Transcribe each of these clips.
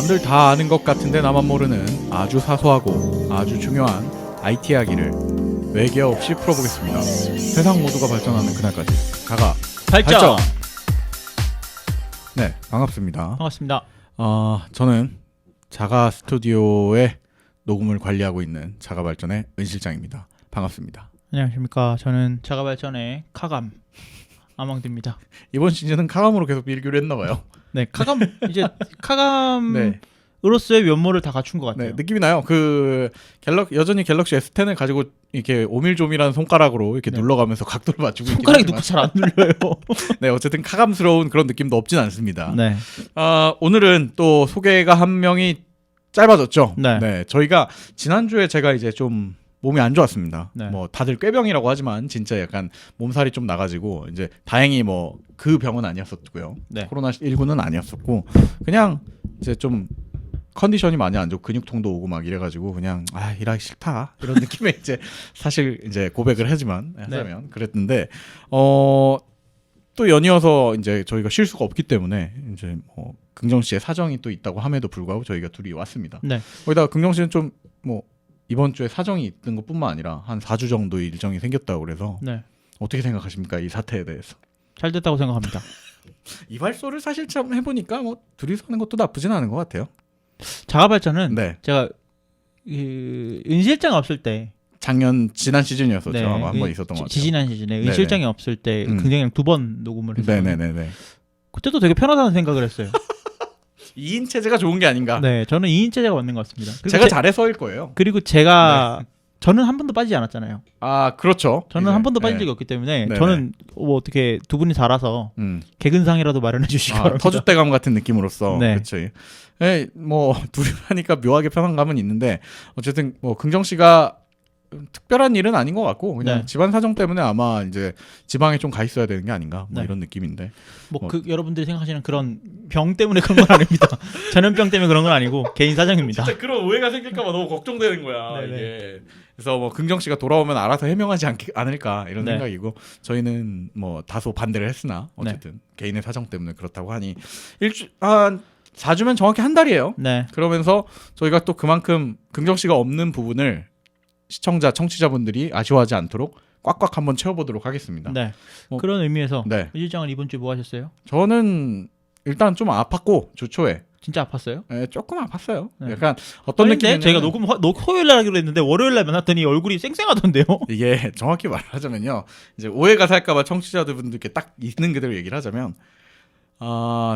남들 다 아는 것 같은데 나만 모르는 아주 사소하고 아주 중요한 IT 이야기를 외계 없이 풀어보겠습니다. 세상 모두가 발전하는 그날까지 가가 발전. 네, 반갑습니다. 반갑습니다. 저는 자가 스튜디오의 녹음을 관리하고 있는 자가발전의 은 실장입니다. 반갑습니다. 안녕하십니까. 저는 자가발전의 카감 아망드입니다. 이번 시즌은 카감으로 계속 밀기로 했나봐요. 네, 카감 이제 카감으로서의 네. 면모를 다 갖춘 것 같아요. 네, 느낌이 나요. 여전히 갤럭시 S10을 가지고 이렇게 오밀조밀한 손가락으로 이렇게 네. 눌러가면서 각도를 맞추고 있긴 손가락이 하지만 놓고 잘 안 눌려요. 네, 어쨌든 카감스러운 그런 느낌도 없진 않습니다. 네, 오늘은 또 소개가 한 명이 짧아졌죠. 네. 저희가 지난주에 제가 이제 좀 몸이 안 좋았습니다. 네. 뭐 다들 꾀병이라고 하지만 진짜 약간 몸살이 좀 나가지고 이제 다행히 뭐 그 병은 아니었었고요. 네. 코로나19는 아니었었고 그냥 이제 좀 컨디션이 많이 안 좋고 근육통도 오고 막 이래가지고 그냥 일하기 싫다 이런 느낌에 이제 사실 이제 고백을 하자면 그랬는데 또 연이어서 이제 저희가 쉴 수가 없기 때문에 이제 뭐 긍정 씨의 사정이 또 있다고 함에도 불구하고 저희가 둘이 왔습니다. 네. 거기다가 긍정 씨는 좀 뭐 이번 주에 사정이 있는 것뿐만 아니라 한 4주 정도 일정이 생겼다고 그래서 네. 어떻게 생각하십니까 이 사태에 대해서? 잘 됐다고 생각합니다. 이발소를 사실 참 해보니까 뭐 둘이서 하는 것도 나쁘진 않은 것 같아요. 자가발전은 네. 제가 은 실장 없을 때 지난 시즌이었었죠. 네, 아마 한 번 있었던 것 같아요. 지지난 시즌에 은 네네. 실장이 없을 때 굉장히 2번 녹음을 했어요. 네네네네. 그때도 되게 편하다는 생각을 했어요. 2인 체제가 좋은 게 아닌가? 네, 저는 2인 체제가 맞는 것 같습니다. 그리고 제가 잘해서일 거예요. 그리고 제가 저는 한 번도 빠지지 않았잖아요. 그렇죠. 저는 한 번도 빠진 적이 없기 때문에 네네. 저는 뭐 어떻게 두 분이 살아서 개근상이라도 마련해 주시기 바랍니다. 터줏대감 같은 느낌으로서. 네. 그렇지. 뭐 둘이 하니까 묘하게 편한 감은 있는데 어쨌든 뭐 긍정 씨가 특별한 일은 아닌 것 같고 그냥 네. 집안 사정 때문에 아마 이제 지방에 좀 가 있어야 되는 게 아닌가 뭐 네. 이런 느낌인데. 여러분들이 생각하시는 그런 병 때문에 그런 건 아닙니다. 전염병 때문에 그런 건 아니고 개인 사정입니다. 진짜 그런 오해가 생길까봐 너무 걱정되는 거야. 네네. 이게. 그래서 뭐 긍정 씨가 돌아오면 알아서 해명하지 않을까 이런 네. 생각이고 저희는 뭐 다소 반대를 했으나 어쨌든 개인의 사정 때문에 그렇다고 하니 4주면 정확히 한 달이에요. 네. 그러면서 저희가 또 그만큼 긍정 씨가 없는 부분을 청취자분들이 아쉬워하지 않도록 꽉꽉 한번 채워보도록 하겠습니다. 네. 뭐, 그런 의미에서 네. 은 실장은 이번 주에 뭐 하셨어요? 저는 일단 좀 아팠고 주 초에 진짜 아팠어요? 조금 아팠어요. 네. 약간 어떤 느낌이냐면 저희가 녹음 화요일 날 하기로 했는데 월요일 날 만났더니 얼굴이 쌩쌩하던데요. 이게 정확히 말하자면요. 이제 오해가 살까봐 청취자분들께 딱 있는 그대로 얘기를 하자면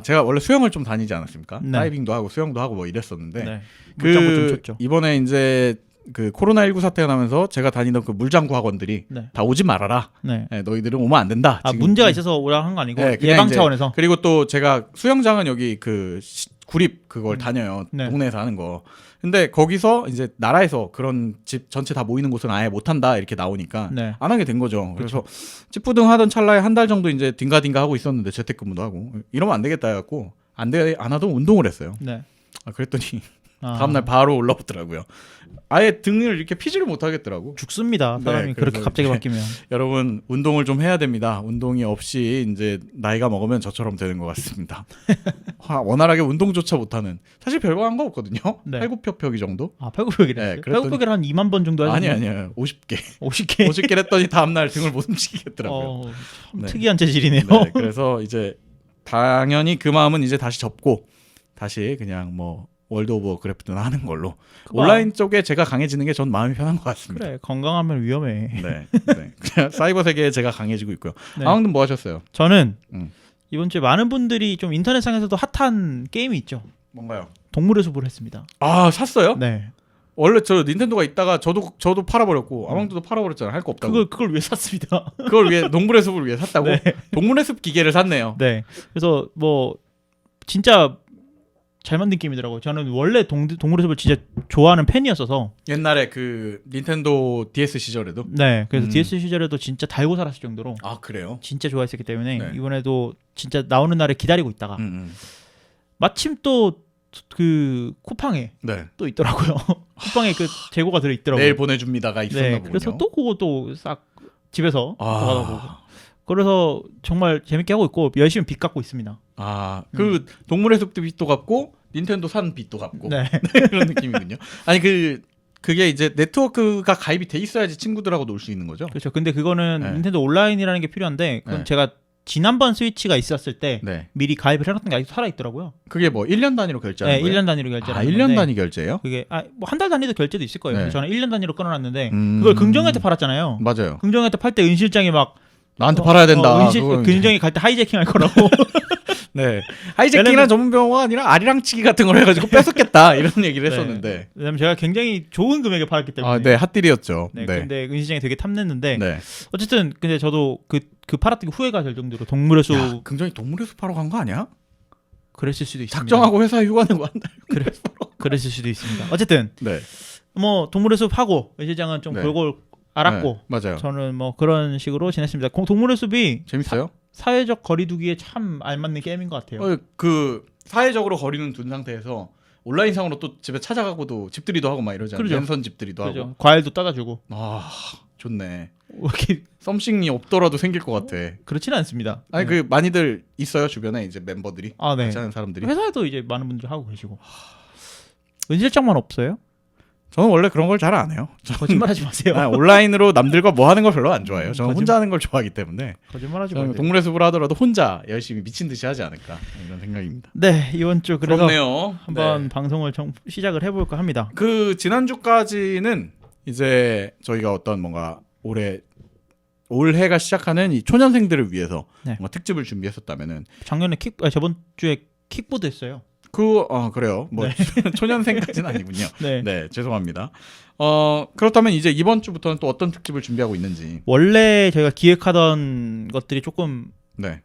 제가 원래 수영을 좀 다니지 않았습니까? 네. 다이빙도 하고 수영도 하고 뭐 이랬었는데 네. 물장구 좀 쳤죠. 이번에 이제 그 코로나19 사태가 나면서 제가 다니던 그 물장구 학원들이 네. 다 오지 말아라. 네. 너희들은 오면 안 된다. 지금. 문제가 있어서 오라 한 거 아니고 네, 그냥 예방 이제 차원에서. 그리고 또 제가 수영장은 여기 그 구립 그걸 다녀요. 네. 동네에서 하는 거. 근데 거기서 이제 나라에서 그런 집 전체 다 모이는 곳은 아예 못 한다 이렇게 나오니까 네. 안 하게 된 거죠. 그래서 찌뿌둥 하던 찰나에 한 달 정도 이제 딩가딩가 하고 있었는데 재택근무도 하고 이러면 안 되겠다 해갖고 안 하던 운동을 했어요. 네. 그랬더니 다음날 바로 올라오더라고요. 아예 등을 이렇게 피지를 못 하겠더라고. 죽습니다. 사람이 네, 그렇게 그래서 갑자기 이제 바뀌면. 여러분 운동을 좀 해야 됩니다. 운동이 없이 이제 나이가 먹으면 저처럼 되는 것 같습니다. 원활하게 운동조차 못하는 사실 별거 한 거 없거든요. 네. 팔굽혀펴기 정도? 팔굽혀펴기를 네, 팔굽혀펴기를 한 2만 번 정도 하시는 아니요 50개 50개 50개 했더니 다음날 등을 못 움직이겠더라고요. 참 네. 특이한 체질이네요. 네, 그래서 이제 당연히 그 마음은 이제 다시 접고 다시 그냥 뭐 월드 오브 워크래프트나 하는 걸로 온라인 쪽에 제가 강해지는 게 전 마음이 편한 것 같습니다. 그래 건강하면 위험해. 네. 그냥 사이버 세계에 제가 강해지고 있고요. 네. 아무튼 뭐 하셨어요? 저는 음. 이번 주에 많은 분들이 좀 인터넷상에서도 핫한 게임이 있죠. 뭔가요? 동물의 숲을 했습니다. 샀어요? 네. 원래 저 닌텐도가 있다가 저도 팔아버렸고 아망도도 팔아버렸잖아요. 할 거 없다고. 그걸 왜 샀습니다. 그걸 위해 동물의 숲을 위해 샀다고? 네. 동물의 숲 기계를 샀네요. 네. 그래서 뭐 진짜 잘 만든 게임이더라고요. 저는 원래 동물의 숲을 진짜 좋아하는 팬이었어서. 옛날에 그 닌텐도 DS 시절에도. 네. 그래서 DS 시절에도 진짜 달고 살았을 정도로 그래요? 진짜 좋아했었기 때문에 네. 이번에도 진짜 나오는 날을 기다리고 있다가 마침 또 그 쿠팡에 네. 또 있더라고요. 쿠팡에 그 재고가 들어 있더라고요. 내일 보내줍니다가 있었나 네. 보군요. 그래서 또 그거 또 싹 집에서 받아보고. 그래서 정말 재밌게 하고 있고 열심히 빚 갚고 있습니다. 그 동물의 숲도 빚도 갚고 닌텐도 산 빚도 갚고 네. 이런 느낌이군요. 아니 그게 이제 네트워크가 가입이 돼 있어야지 친구들하고 놀 수 있는 거죠. 그렇죠. 근데 그거는 네. 닌텐도 온라인이라는 게 필요한데 그건 네. 제가 지난번 스위치가 있었을 때 네. 미리 가입을 해놨던 게 아직도 살아 있더라고요. 그게 뭐 1년 단위로 결제하는 네, 거예요? 1년 단위로 결제하는 아, 1년 단위 결제예요? 그게 뭐 한 달 단위도 결제도 있을 거예요. 네. 그래서 저는 1년 단위로 끊어놨는데 그걸 긍정한테 팔았잖아요. 맞아요. 긍정한테 팔 때 은실장이 막 나한테 팔아야 된다. 그거는 이제. 긍정이 갈 때 하이제킹 할 거라고. 네. 하이제킹이란 전문 용어가 아니라 아리랑치기 같은 걸 해가지고 뺏었겠다 이런 얘기를 네. 했었는데. 왜냐면 제가 굉장히 좋은 금액에 팔았기 때문에. 아, 네, 핫딜이었죠. 네, 네. 근데 은실장이 되게 탐냈는데 네. 어쨌든 근데 저도 그 팔았던 게 후회가 될 정도로 동물의 수 야, 긍정이 동물의 숲 하러 간 거 아니야? 그랬을 수도 있습니다. 작정하고 회사 휴가 내고 한 달. 그랬을 수도 있습니다. 어쨌든 네. 뭐 동물의 숲 하고 은실장은 좀 네. 골골 알았고 네, 맞아요. 저는 뭐 그런 식으로 지냈습니다. 동물의 숲이 재밌어요? 사회적 거리두기에 참 알맞는 게임인 것 같아요. 그 사회적으로 거리는 둔 상태에서 온라인상으로 또 집에 찾아가고도 집들이도 하고 막 이러잖아요. 그러죠. 랜선 집들이도 하고. 그죠. 과일도 따다 주고. 아, 좋네. 이렇게 썸씽이 없더라도 생길 것 같아. 그렇지는 않습니다. 아니 네. 그 많이들 있어요 주변에 이제 멤버들이 아, 네. 같이 하는 사람들이. 회사에도 이제 많은 분들이 하고 계시고. 은실장만 없어요? 저는 원래 그런 걸 잘 안 해요. 거짓말하지 마세요. 온라인으로 남들과 뭐 하는 걸 별로 안 좋아해요. 저는 거짓말- 혼자 하는 걸 좋아하기 때문에 거짓말하지 저는 마세요. 동물의 숲을 하더라도 혼자 열심히 미친 듯이 하지 않을까 이런 생각입니다. 네, 이번 주 그래서 부럽네요. 한번 네. 방송을 시작을 해볼까 합니다. 그 지난주까지는 이제 저희가 어떤 뭔가 올해가 시작하는 이 초년생들을 위해서 네. 뭔가 특집을 준비했었다면은 작년에 저번 주에 킥보드 했어요. 그래요. 뭐 초년생까지는 아니군요. 네. 네, 죄송합니다. 그렇다면 이제 이번 주부터는 또 어떤 특집을 준비하고 있는지. 원래 저희가 기획하던 것들이 조금 네.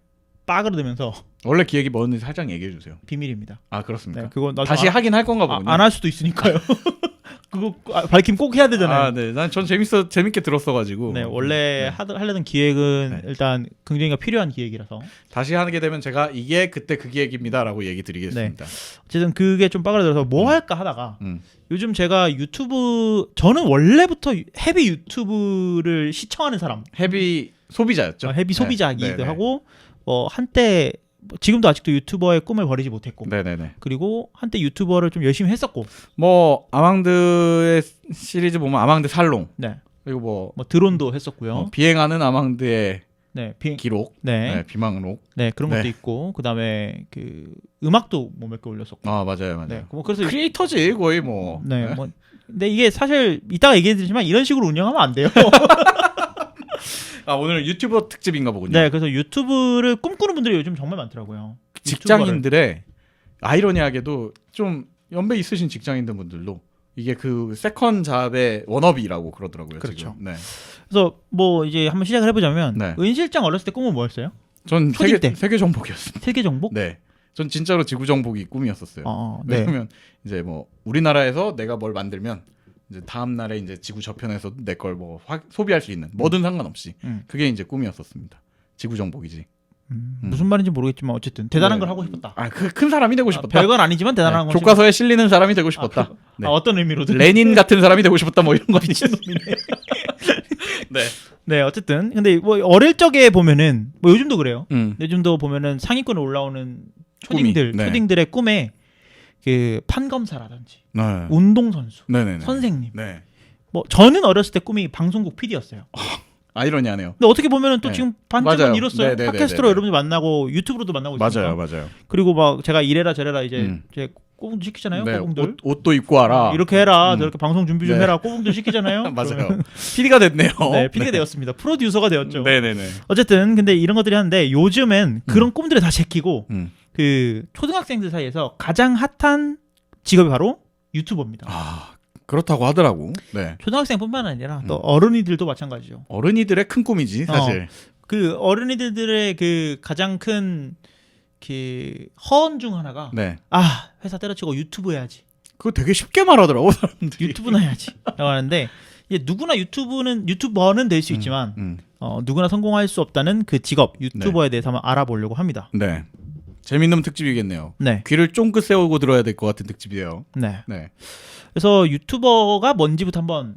빠그러들면서 원래 기획이 뭐였는지 살짝 얘기해 주세요. 비밀입니다. 아, 그렇습니까? 네, 그건 다시 하긴 할 건가 보군요. 안 할 수도 있으니까요. 그거 밝히면 꼭 해야 되잖아요. 아, 네. 난 전 재밌게 들었어가지고. 네, 원래 하려던 기획은 네. 일단 긍정이가 필요한 기획이라서 다시 하게 되면 제가 이게 그때 그 기획입니다라고 얘기 드리겠습니다. 어쨌든 그게 좀 빠그러들어서 뭐 할까 하다가 음. 요즘 제가 저는 원래부터 헤비 유튜브를 시청하는 사람, 헤비 소비자였죠. 헤비 네. 소비자이기도 네네. 하고 한때 지금도 아직도 유튜버의 꿈을 버리지 못했고 네네네. 그리고 한때 유튜버를 좀 열심히 했었고 뭐 아망드의 시리즈 보면 아망드 살롱 네, 그리고 뭐 드론도 했었고요. 비행하는 아망드의 네, 기록, 네, 비망록. 그런 것도 네. 있고 그다음에 그 음악도 뭐 몇 개 올렸었고. 아, 맞아요. 네, 뭐 그래서 크리에이터지 거의 뭐. 네, 뭐 근데 이게 사실 이따가 얘기해드리지만 이런 식으로 운영하면 안 돼요. 아, 오늘 유튜버 특집인가 보군요. 네, 그래서 유튜브를 꿈꾸는 분들이 요즘 정말 많더라고요. 직장인들의 아이러니하게도 좀 연배 있으신 직장인들 분들도 이게 그 세컨 잡의 워너비라고 그러더라고요. 그렇죠. 지금. 네. 그래서 뭐 이제 한번 시작을 해보자면 네. 은 실장 어렸을 때 꿈은 뭐였어요? 전 초딩 때. 세계 정복이었습니다. 세계 정복? 네. 전 진짜로 지구 정복이 꿈이었었어요. 네. 왜냐면 이제 뭐 우리나라에서 내가 뭘 만들면 이제 다음 날에 이제 지구 저편에서 내 걸 뭐 소비할 수 있는 뭐든 상관없이 그게 이제 꿈이었었습니다. 지구 정복이지. 무슨 말인지 모르겠지만 어쨌든 대단한 네. 걸 하고 싶었다. 아, 그 큰 사람이 되고 싶었다. 별건 아니지만 대단한 네, 거. 교과서에 실리는 사람이 되고 싶었다. 네. 어떤 의미로든. 레닌 같은 사람이 되고 싶었다. 뭐 이런 거 아니지? 미친놈이네. 네. 네, 어쨌든 근데 뭐 어릴 적에 보면은 뭐 요즘도 그래요. 음. 요즘도 보면은 상위권에 올라오는 꿈이, 네. 초딩들의 꿈에 그 판검사라든지 네. 운동선수, 네네네. 선생님. 네. 뭐 저는 어렸을 때 꿈이 방송국 PD였어요. 아이러니하네요. 근데 어떻게 보면은 또 네. 지금 반쯤은 맞아요. 이뤘어요. 네네네네. 팟캐스트로 여러분들 만나고 유튜브로도 만나고 있으니까. 맞아요. 그리고 막 제가 이래라 저래라 이제 꼬붕도 시키잖아요. 네. 꼬붕들. 옷도 입고 와라. 이렇게 해라. 저렇게 방송 준비 좀 네. 해라. 꼬붕들 시키잖아요. 맞아요. PD가 됐네요. 네, PD가 되었습니다. 프로듀서가 되었죠. 네네네. 어쨌든 근데 이런 것들이 하는데 요즘엔 그런 꿈들이 다 제끼고 그 초등학생들 사이에서 가장 핫한 직업이 바로 유튜버입니다. 아, 그렇다고 하더라고. 네. 초등학생뿐만 아니라 또 어른이들도 마찬가지죠. 어른이들의 큰 꿈이지 사실. 그 어른이들의 그 가장 큰 그 허언 중 하나가 네. 아 회사 때려치고 유튜브 해야지. 그거 되게 쉽게 말하더라고 사람들이. 유튜브나 해야지라고 하는데 이게 누구나 유튜버는 될 수 있지만 누구나 성공할 수 없다는 그 직업 유튜버에 대해서 한번 알아보려고 합니다. 네. 재밌는 특집이겠네요. 네. 귀를 쫑긋 세우고 들어야 될 것 같은 특집이에요. 네. 네. 그래서 유튜버가 뭔지부터 한번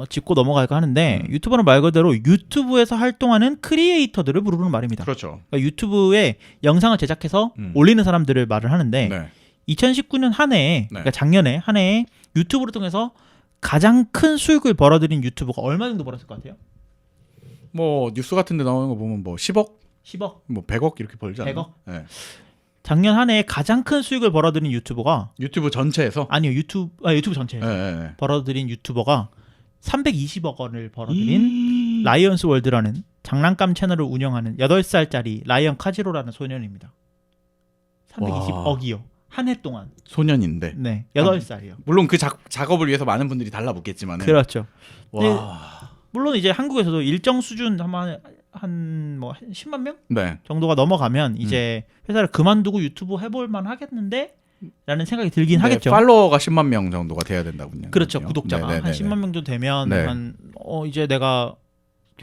짚고 넘어갈까 하는데 유튜버는 말 그대로 유튜브에서 활동하는 크리에이터들을 부르는 말입니다. 그렇죠. 그러니까 유튜브에 영상을 제작해서 올리는 사람들을 말을 하는데 네. 2019년 한 해에 그러니까 작년에 한 해에 유튜브를 통해서 가장 큰 수익을 벌어들인 유튜버가 얼마 정도 벌었을 것 같아요? 뭐 뉴스 같은 데 나오는 거 보면 뭐 10억? 10억? 뭐 100억 이렇게 벌지 않나? 100억? 네. 작년 한 해에 가장 큰 수익을 벌어들인 유튜버가 유튜브 전체에서? 아니요. 유튜브 전체에서 네. 벌어들인 유튜버가 320억 원을 벌어들인 라이언스 월드라는 장난감 채널을 운영하는 8살짜리 라이언 카지로라는 소년입니다. 320억이요. 한 해 동안. 소년인데. 네. 8살이요. 물론 그 작업을 위해서 많은 분들이 달라붙겠지만. 그렇죠. 와. 물론 이제 한국에서도 일정 수준 한뭐 10만 명 네. 정도가 넘어가면 이제 회사를 그만두고 유튜브 해볼 만 하겠는데 라는 생각이 들긴 하겠죠. 팔로워가 10만 명 정도가 돼야 된다군요. 그렇죠. 그렇군요. 구독자가 한 10만 명 정도 되면 네. 이제 내가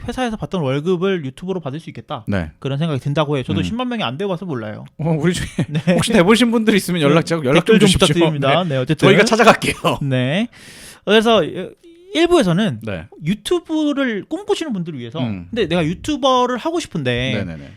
회사에서 받던 월급을 유튜브로 받을 수 있겠다. 네. 그런 생각이 든다고 해요. 저도 10만 명이 안 되고 와서 몰라요. 우리 중에 네. 혹시 내보신 분들 있으면 연락 좀 댓글 좀 주십시오. 부탁드립니다. 네, 어쨌든 저희가 찾아갈게요. 네. 그래서 일부에서는 네. 유튜브를 꿈꾸시는 분들을 위해서 근데 내가 유튜버를 하고 싶은데 네네네.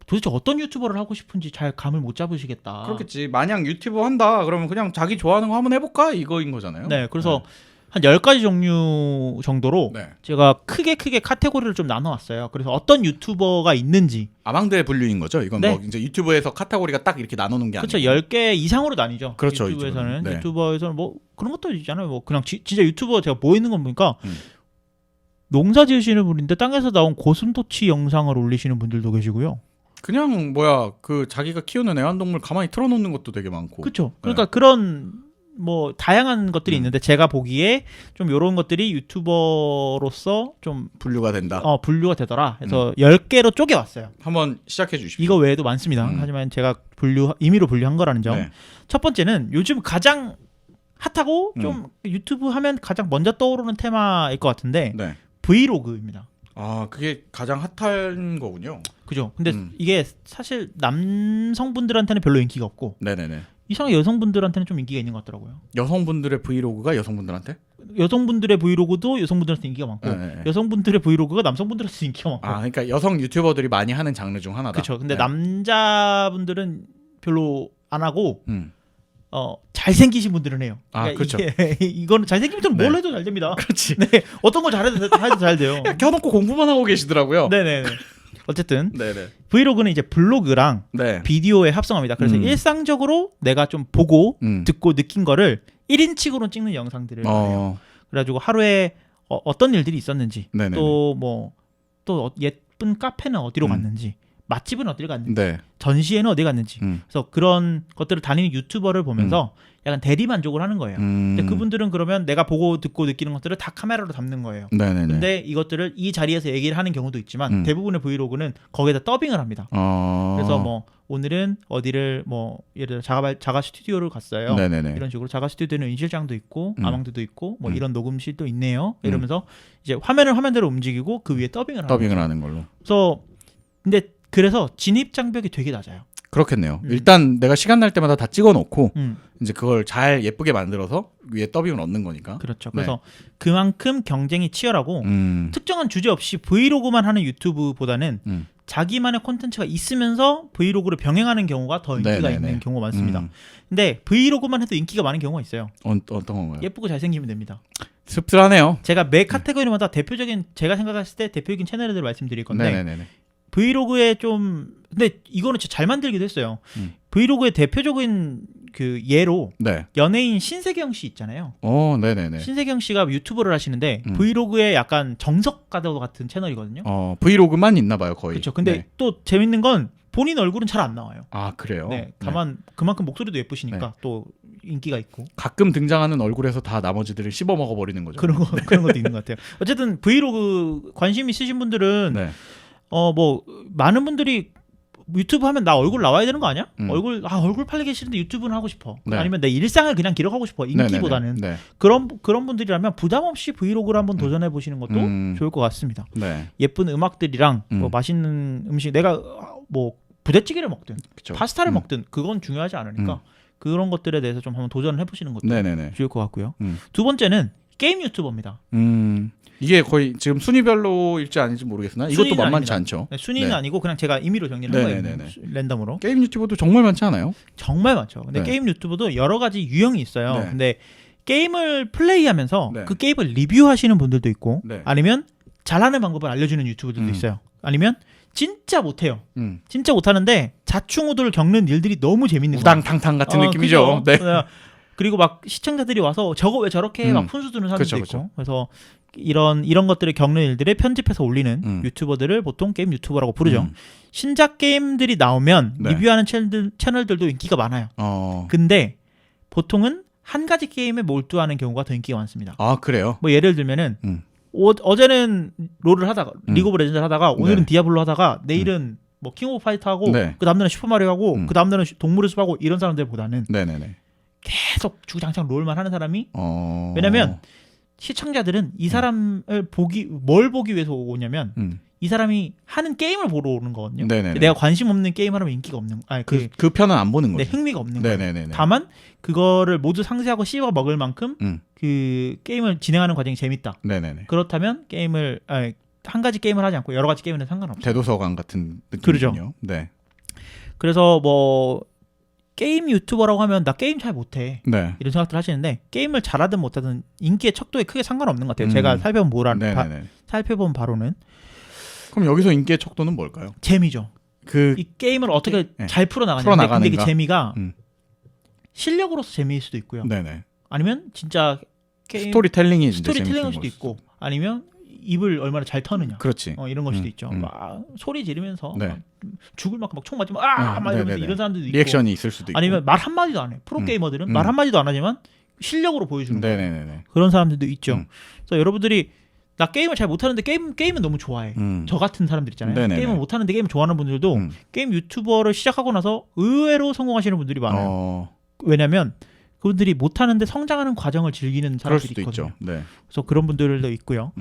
도대체 어떤 유튜버를 하고 싶은지 잘 감을 못 잡으시겠다. 그렇겠지. 만약 유튜브 한다 그러면 그냥 자기 좋아하는 거 한번 해볼까 이거인 거잖아요. 네, 그래서 한 10가지 종류 정도로 네. 제가 크게 카테고리를 좀 나눠왔어요. 그래서 어떤 유튜버가 있는지. 아망드의 분류인 거죠. 이건 네. 뭐 이제 유튜브에서 카테고리가 딱 이렇게 나누는 게 그렇죠. 아니고. 10개 이상으로 나뉘죠. 그렇죠, 유튜브에서는. 네. 유튜버에서는 뭐 그런 것도 있잖아요. 뭐 그냥 진짜 유튜버 제가 뭐 있는 건 보니까 농사 지으시는 분인데 땅에서 나온 고슴도치 영상을 올리시는 분들도 계시고요. 그냥 그 자기가 키우는 애완동물 가만히 틀어놓는 것도 되게 많고. 그렇죠. 그러니까 그런 뭐 다양한 것들이 있는데 제가 보기에 좀 이런 것들이 유튜버로서 좀 분류가 된다. 분류가 되더라. 그래서 10개로 쪼개왔어요. 한번 시작해 주십시오. 이거 외에도 많습니다. 하지만 제가 임의로 분류한 거라는 점. 네. 첫 번째는 요즘 가장 핫하고 좀 유튜브 하면 가장 먼저 떠오르는 테마일 것 같은데 네. 브이로그입니다. 아, 그게 가장 핫한 거군요. 그죠. 근데 이게 사실 남성분들한테는 별로 인기가 없고 네네네. 이상하게 여성분들한테는 좀 인기가 있는 것 같더라고요. 여성분들의 브이로그가 여성분들한테? 여성분들의 브이로그도 여성분들한테 인기가 많고 네. 여성분들의 브이로그가 남성분들한테 인기가 많고. 아, 그러니까 여성 유튜버들이 많이 하는 장르 중 하나다. 그렇죠. 근데 네. 남자분들은 별로 안 하고 잘생기신 분들은 해요. 아, 그러니까 그렇죠. 이거는 잘생긴 분들은 뭘 네. 해도 잘 됩니다. 그렇지. 네, 어떤 걸 잘해도 잘 돼요. 야, 켜놓고 공부만 하고 계시더라고요. 네네. 어쨌든 네네. 브이로그는 이제 블로그랑 네. 비디오에 합성합니다. 그래서 일상적으로 내가 좀 보고 듣고 느낀 거를 1인칭으로 찍는 영상들을 해요. 그래가지고 하루에 어떤 일들이 있었는지 네네네. 또 예쁜 카페는 어디로 갔는지 맛집은 어디를 갔는지 네. 전시회는 어디 갔는지 그래서 그런 것들을 다니는 유튜버를 보면서 약간 대리 만족을 하는 거예요. 근데 그분들은 그러면 내가 보고 듣고 느끼는 것들을 다 카메라로 담는 거예요. 네네네. 근데 이것들을 이 자리에서 얘기를 하는 경우도 있지만 대부분의 브이로그는 거기에다 더빙을 합니다. 그래서 뭐 오늘은 어디를 뭐 예를 들어 자가 스튜디오를 갔어요. 네네네. 이런 식으로 자가 스튜디오는 인실장도 있고 아망드도 있고 뭐 이런 녹음실도 있네요. 이러면서 이제 화면을 화면대로 움직이고 그 위에 더빙을 하는 걸로. 그래서 진입 장벽이 되게 낮아요. 그렇겠네요. 일단 내가 시간 날 때마다 다 찍어놓고 이제 그걸 잘 예쁘게 만들어서 위에 더빙을 넣는 거니까. 그렇죠. 그래서 그만큼 경쟁이 치열하고 특정한 주제 없이 브이로그만 하는 유튜브보다는 자기만의 콘텐츠가 있으면서 브이로그를 병행하는 경우가 더 인기가 있는 경우가 많습니다. 근데 브이로그만 해도 인기가 많은 경우가 있어요. 어떤 건가요? 예쁘고 잘생기면 됩니다. 씁쓸하네요. 제가 매 카테고리마다 제가 생각했을 때 대표적인 채널들을 말씀드릴 건데 네네네. 브이로그에 근데 이거는 진짜 잘 만들기도 했어요. 브이로그의 대표적인 그 예로 연예인 신세경 씨 있잖아요. 네네네. 신세경 씨가 유튜브를 하시는데 브이로그에 약간 정석 가도 같은 채널이거든요. 브이로그만 있나 봐요, 거의. 그렇죠. 근데 또 재밌는 건 본인 얼굴은 잘 안 나와요. 아, 그래요? 네. 다만 그만큼 목소리도 예쁘시니까 또 인기가 있고. 가끔 등장하는 얼굴에서 다 나머지들을 씹어 먹어 버리는 거죠. 그런 것도 있는 것 같아요. 어쨌든 브이로그 관심 있으신 분들은 뭐 많은 분들이 유튜브 하면 나 얼굴 나와야 되는 거 아니야? 얼굴 팔리기 싫은데 유튜브는 하고 싶어. 아니면 내 일상을 그냥 기록하고 싶어. 인기보다는. 그런 분들이라면 부담 없이 브이로그를 한번 도전해 보시는 것도 좋을 것 같습니다. 예쁜 음악들이랑 뭐 맛있는 음식 내가 뭐 부대찌개를 먹든 파스타를 먹든 그건 중요하지 않으니까 그런 것들에 대해서 좀 한번 도전을 해보시는 것도 좋을 것 같고요. 두 번째는 게임 유튜버입니다. 이게 거의 지금 순위별로일지 아닌지 모르겠으나 이것도 순위는 만만치 아닙니다. 않죠. 네, 순위는 네. 아니고 그냥 제가 임의로 정리를 한 거예요. 랜덤으로. 게임 유튜버도 정말 많지 않아요? 정말 많죠. 근데 네. 게임 유튜버도 여러 가지 유형이 있어요. 네. 근데 게임을 플레이하면서 네. 그 게임을 리뷰하시는 분들도 있고 네. 아니면 잘하는 방법을 알려주는 유튜버들도 있어요. 아니면 진짜 못해요. 진짜 못하는데 자충우돌을 겪는 일들이 너무 재밌는 거예요. 우당탕탕 같은 느낌이죠. 그죠? 네. 그리고 막 시청자들이 와서 저거 왜 저렇게 해? 막 푼수 두는 사람들도 있고. 그래서 이런 것들을 겪는 일들을 편집해서 올리는 유튜버들을 보통 게임 유튜버라고 부르죠. 신작 게임들이 나오면 네. 리뷰하는 채널들도 인기가 많아요. 근데 보통은 한 가지 게임에 몰두하는 경우가 더 인기가 많습니다. 아, 그래요? 뭐 예를 들면은 어제는 롤을 하다가 리그 오브 레전드를 하다가 오늘은 네. 디아블로 하다가 내일은 뭐 킹 오브 파이터 하고 네. 그 다음날은 슈퍼마리오 하고 그 다음날은 동물의 숲 하고 이런 사람들보다는 네네네. 계속 주구장창 롤만 하는 사람이 어... 왜냐면 시청자들은 이 사람을 뭘 보기 위해서 오냐면 이 사람이 하는 게임을 보러 오는 거거든요. 네네네. 내가 관심 없는 게임 하면 인기가 없는 그 편은 안 보는 거죠. 흥미가 없는 거예요. 네네네. 다만 그거를 모두 상세하고 씹어 먹을 만큼 그 게임을 진행하는 과정이 재밌다. 네네네. 그렇다면 게임을 한 가지 게임을 하지 않고 여러 가지 게임은 상관없어요. 대도서관 같은 느낌이군요. 그러죠. 네. 그래서 뭐 게임 유튜버라고 하면 나 게임 잘 못해 네. 이런 생각들 하시는데 게임을 잘하든 못하든 인기의 척도에 크게 상관없는 것 같아요. 제가 살펴본 바로는. 그럼 여기서 인기의 척도는 뭘까요? 재미죠. 이 게임을 어떻게 잘 풀어나가는데 근데 그 재미가 실력으로서 재미일 수도 있고요. 네네. 아니면 진짜 게임 스토리텔링일 수도 있고 아니면 입을 얼마나 잘 터느냐. 그렇지. 이런 걸 수도 있죠. 막 소리 지르면서 네. 막 죽을 만큼 막 총 맞으면 막 이러면서 이런 사람들도 있고 리액션이 있을 수도 있고 아니면 말 한마디도 안 해. 프로 게이머들은 말 한마디도 안 하지만 실력으로 보여주는 거예요. 그런 사람들도 있죠. 그래서 여러분들이 나 게임을 잘 못하는데 게임은 너무 좋아해. 저 같은 사람들 있잖아요. 네네네. 게임을 못하는데 게임을 좋아하는 분들도 게임 유튜버를 시작하고 나서 의외로 성공하시는 분들이 많아요. 왜냐하면 그분들이 못하는데 성장하는 과정을 즐기는 사람들이 있거든요. 네. 그래서 그런 분들도 있고요.